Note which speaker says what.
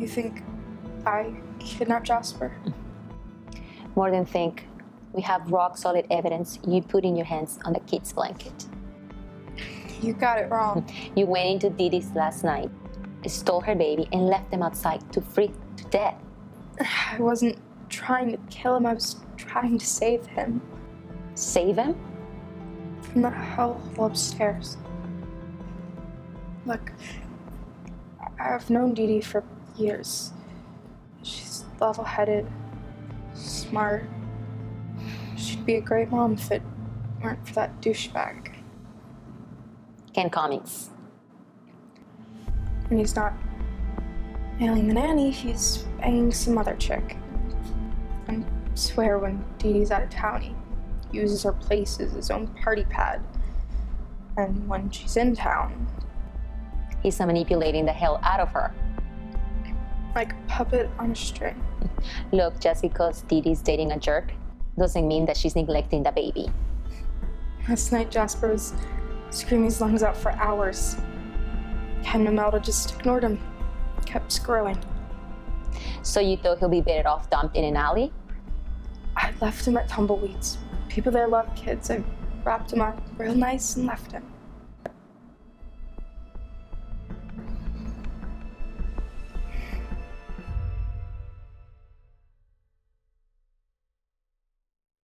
Speaker 1: You think I kidnapped Jasper?
Speaker 2: More than think. We have rock-solid evidence you put in your hands on the kid's blanket.
Speaker 1: You got it wrong.
Speaker 2: You went into Didi's last night, stole her baby, and left them outside to freeze to death.
Speaker 1: I wasn't trying to kill him. I was trying to save him.
Speaker 2: Save him?
Speaker 1: From the hellhole upstairs. Look, I've known Didi for years. She's level-headed, smart. She'd be a great mom if it weren't for that douchebag.
Speaker 2: Ken Cummings.
Speaker 1: And he's not nailing the nanny, he's banging some other chick. I swear when Didi's out of town, he uses her place as his own party pad. And when she's in town,
Speaker 2: He's manipulating the hell out of her.
Speaker 1: like a puppet on a string.
Speaker 2: Look, just because Didi's dating a jerk doesn't mean that she's neglecting the baby.
Speaker 1: Last night, Jasper was screaming his lungs out for hours. Ken and Imelda just ignored him, kept screwing.
Speaker 2: So you thought he'll be better off dumped in an alley?
Speaker 1: I left him at Tumbleweeds. People there love kids. I wrapped him up real nice and left him.